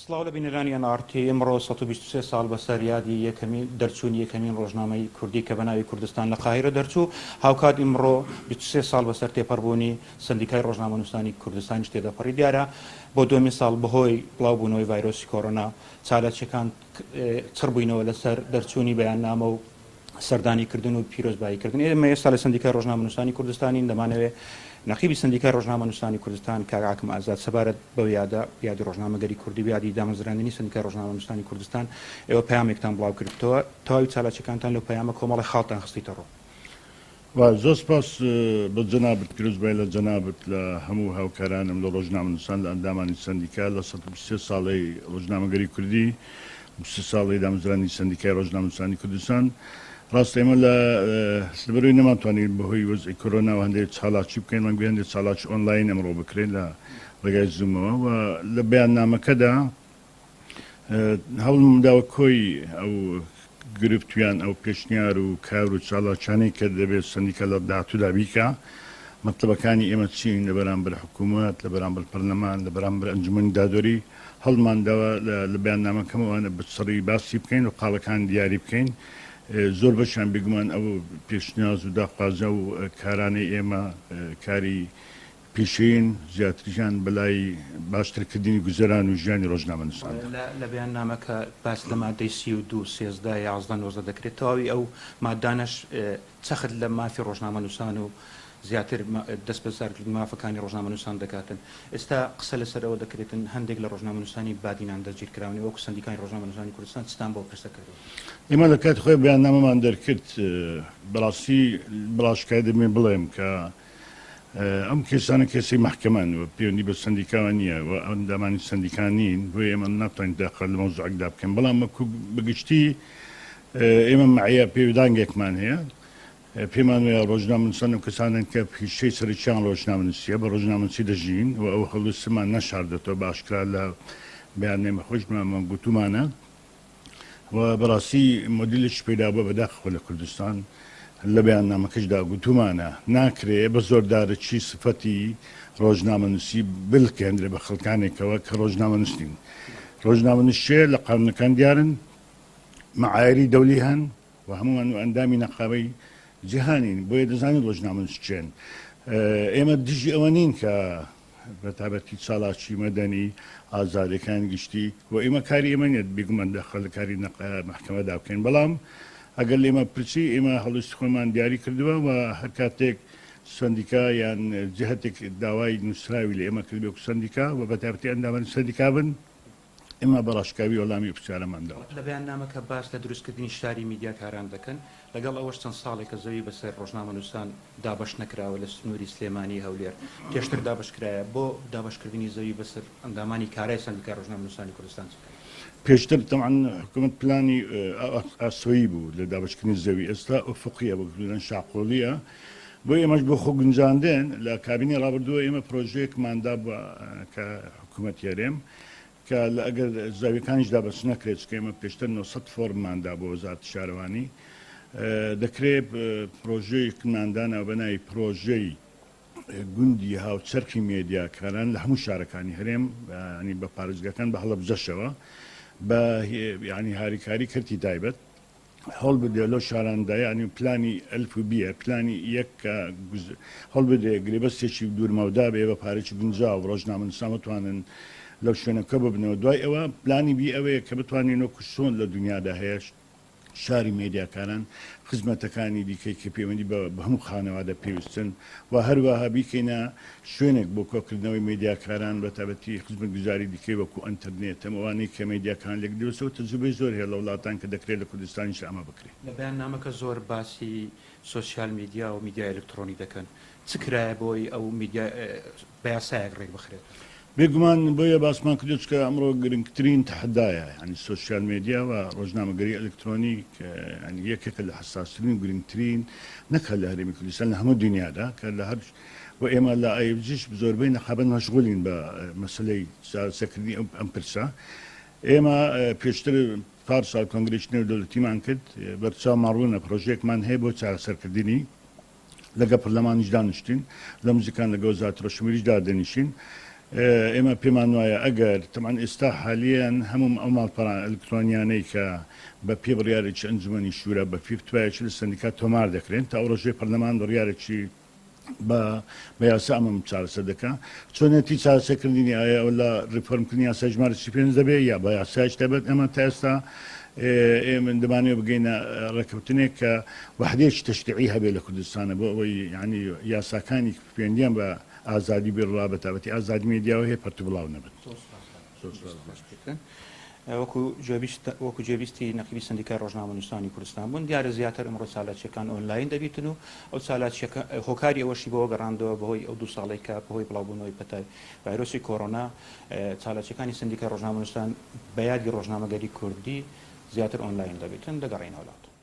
سڵاو لە بینەرانی ئەنارتی ئەمڕۆ 123 ساڵ بەسەر یادی یەکەمین دەرچوونی یەکەمین ڕۆژنامەی کوردی کە بەناوی کوردستان لە قاهیرە دەرچوو هاوکات ئیمڕۆ 23 ساڵ بەسەر تێپەڕبوونی سندیکای ڕۆژنامە نووسانی کوردستانی تێدەپەڕی دیارە بۆ دومین ساڵ بەهۆی بڵاوبوونەوەی ڤایرۆسی کۆڕۆنا چالەچەکان چڕبووینەوە لەسەر دەرچوونی بەیاننامە و سەردانیکردن و پیرۆزباییکردن ئێمە ئێستا لە سندیکای ڕۆژنامە نووسانی کوردستانی دەمانەوێت نەخیبی سندیکای ڕۆژنامە نووسانی کوردستان کاکم ئازاد سەبارەت بەو یادی ڕۆژنامەگەری کوردی و یادی دامەزراندنی سندیکای ڕۆژنامە نووسانی کوردستان ئێوە پەیامێکتان بڵاو کردەوە تەواوی چالاکیەکانتان لەو پەیامە کۆمەڵی خاڵتان خستیتەوە ڕۆ. زۆر سپاس بە جەنابەت پیرۆزبای لە جەنابەت لە هەموو هاوکارانم لە ڕۆژنامە نووسان لە ئەندامانی سندیکا لە 123 ساڵەی ڕۆژنامەگەری کوردی 20 ساڵی دامەزرانی سندیکای ڕۆژنامە نووسانی کوردستان ڕاست ئێمە لەبەرەوەی نەماتوانین بەهۆی وەزعی کۆرۆنا و هەندێک چالاکی بکەین مەنگوێ هەندێک چالاکی ئۆنلاین ئەمڕۆ بکرێن لە ڕێگای زوومەوە و لە بەیاننامەکەدا هەوڵم داوە کۆی ئەو گرفتویان ئەو پێشنیار و کار و چالاکانەی کە دەبێت سندیکا لە داهاتوودا بیکە مەطلبەکانی ئێمە چین لە بەرامبەر حکوومەت لە بەرامبەر پەرلەمان لە بەرامبەر ئەنجومەنی دادوەری هەڵمانداوە لە بەیاننامەکەمەوانە بەسەڕی باسی بکەین و قاڵەکان دیاری بکەین زۆر بەشیان بگومان ئەو پێشنیاز و داخوازە و کارانەی ئێمە کاری پیشین زیاتریشان بەلای باشترکردنی گوزەران و ژیانی ڕۆژنامە نووسان لە بەیاننامەکە باس لە مادەی 32 13 11 دەکرێت تەواوی ئەو مادانەش چەخت لە مافی ڕۆژنامە نووسان و زیاتر دەست بەزارکردن مافەکانی ڕۆژنامە نووسان دەکاتن ئێستا قسە لەسەرەوە دەکرێتن هەندێک لە ڕۆژنامە نووسانی بادینان دەرگیرکراونی وەکو سندیکای ڕۆژنامە نووسانی کوردستان چتان بۆ پرسەکردەوە ئێمە لە کات خۆی بەیاننامەمان دەرکرد بەڕاستی بڵاشکای دەمێ بڵێم کە ئەم کێسانە کێسی محکەمان و پەیوەندی بە سندیکاوە نییە و ئەندامانی سندیکان نین بۆ ئێمە ناتوانین داخل لە مەوزوعەکدا بکەین بەڵام بگشتی ئێمە معیە پێودانگێکمان هەیە پێمان وایە ڕۆژنامە نووسان و کەسانن کە پیشەی سەرچیان ڕۆژنامە نووسیە بە ڕۆژنامە نووسی دەژین و ئەو هەڵوسمان نەشاردێتەوە باشکرا لە بەیاننامە خۆشمان گوتومانە و بەڕاستی مۆدیلش پەیدا بووە بەداخەوە لە کوردستان لە بەیاننامەکەشدا گوتومانە ناکرێ بە زۆردارەچی سفەتی ڕۆژنامە نووسی بلکێنرێ بە خەڵکانێکەوە کە ڕۆژنامە نووسین ڕۆژنامە نووسێ لە قانونەکان دیارن مەعایری دەولی هەن و هەمووان و ئەندامی نەقابەی جیهانین بۆیە دەزانین ڕۆژنامە نووسچێن ئێمە دژی ئەوە نین کە بەتابەتی چالاکی مەدەنی ئازادەکان گشتی و ئێمە کاری ئێمە نێت بگومان دەخەلەکاری محکەمەدا بکەین بەڵام ئەگەر ئێمە پرچی ئێمە هەڵوستی خۆمان دیاری کردووە و هەر کاتێک سندیکا یان جهتێک داوای نووسراوی لە ئێمە کردبێ و سندیکا و بەتابەتی ئەندامانی سندیکا بن ئێمە بەڕاشکاوی وەڵامی پرسیارەمانداوە لە بەیاننامەکە باس لە دروستکردنی شاری میدیاکاران دەکەن لەگەڵ ئەوەش چەند ساڵێکە زەوی بەسەر ڕۆژنامە نووسان دابش نەکراوە لە سنووری سلێمانی هەولێر پێشتر دابشکرایە بۆ دابشکردنی زەوی بەسەر ئەندامانی کارای سندیکای ڕۆژنامە نووسانی کوردستان پێشتر تەمان حکوومەت پلانی ئاسۆیی بوو لە دابشکردنی زەوی ئێستا ئۆفقیە بەکردن شاقۆڵیە بۆ ئێمەش بۆ خۆ گونجاندن لە کابینی ڕابردووە ئێمە پرۆژەیەکماندا بووە کە حکوومەت یارێم کە ئەگەر زاویەکانیشدا بەس نەکرێت کە ئێمە پێشتر 900 فۆرمماندا بۆ وەزارەتی شارەوانی دەکرێت پرۆژەیەکماندانە بەناوی پرۆژەی گوندی هاوچەرخی مێدیاکاران لە هەموو شارەکانی هەرێم ینی بە پارێزگاکان بە هەڵە بجەشەوە بە ینی هاریکاری کردی تایبەت هەڵ بدێ لەو شاراندا ینی پلانی ئەلف و بیە پلانی یەک هەڵ بدێ گرێبەستێکی دوورمەودا بێ بە پارێکی گونجاو ڕۆژنامە نووسان بتوانن لەو شوێنەکە ببنەوە دوای ئەوە پلانی بی ئەوەیە کە بتوانین وەکو چۆن لە دنیادا هەیە شاری مێدیاکاران خزمەتەکانی دیکەی کە پەیوەندی بە هەموو خانەوادە پێویستن و هەروەها بیکەینە شوێنێک بۆ کۆکردنەوەی مێدیاکاران بە تابەتی خزمەت گوزاری دیکەی وەکو ئەنتەرنێت ئەوانەی کە مێدیاکان لێک دەوەسەوە تەجروبەی زۆر هەیە لە وڵاتان کە دەکرێت لە کوردستانیش ئەمە بکرێت لە بەیاننامەکە زۆر باسی سوسیال میدیا و میدیای ئەلکترۆنی دەکەن چ کرایە بۆی ئەو بە یاسایەک ڕێک بخرێت بێگومان بۆیە باسمان کردوت کە ئەمڕۆ گرنگترین تەحەدایە ینی سوسیال میدیا و ڕۆژنامەگەری ئەلکترۆنی یەکێکە لە حساسترین و گرنگترین نەکە لە هەرێمی کوردستان لە هەموو دنیادا کە لە هەر و ئێمە لە ئایبجیش زۆربەی نەخابەت مەشغولین بە مەسلەی سەکردنی ئەم پرسە ئێمە پێشتر پار ساڵ کۆنگرێکی نێودەوڵەتیمان کرد بەرچاو ماڕوونە پرۆژەیەکمان هەیە بۆ چارەسەرکردنی لەگە پەرلەمانیش دانیشتین لە موزیکان لەگە وەزارەتی ڕۆژشەمێریشدا دەنیشین ئێمە پێمان وایە ئەگەر تەمان ئێستا حالیان هەموو ئەو ماڵپەڕان ئەلکترۆنیانەی کە بە پێ بڕیارێکی ئەنجومەنی شوورە بە پیفتوایەکی لە سندیکات تۆمار دەکرێن تا ئەو ڕۆژێ پەرلەمان بڕیارێکی بە یاسا ئەمەم چارەسەر دەکە چۆنێتی چارەسەرکردنی ئایا ئەو لە ڕیفۆرمکردنی یاسا ژمارەی پێنج دەبێت یا بە یاسایش دەبێت ئەمە تا ئێستا ئێمە دەمانێت بگەینە ڕێککەوتنێک کە وحدێکی تەشریعی هەبێت لە کوردستانە بۆ ئەوەی ینی یاساکانی پەیوەندیان بە ئازادی بێڕوا بە تابەتی ئازادی مێدیاوە هەیە پەرتو بڵاو نەبێت. وەکو جێویستی نەقیبی سندیکای ڕۆژنامە نووسانی کوردستان بوون دیارە زیاتر ئەمڕۆ چالاکیەکان ئۆنلاین دەبیتن و ئەو چالاکیەکە هۆکاری ئەوەشی بەوە گەڕاندەوە بەهۆی ئەو 2 ساڵێک کە بەهۆی بڵاوبوونەوەی پەتای ڤایرۆسی کۆڕۆنا چالاکیەکانی سندیکای ڕۆژنامە نووسان بە یادی ڕۆژنامەگەری کوردی زیاتر ئۆنلاین دەبیتن دەگەڕێنەوە وڵات.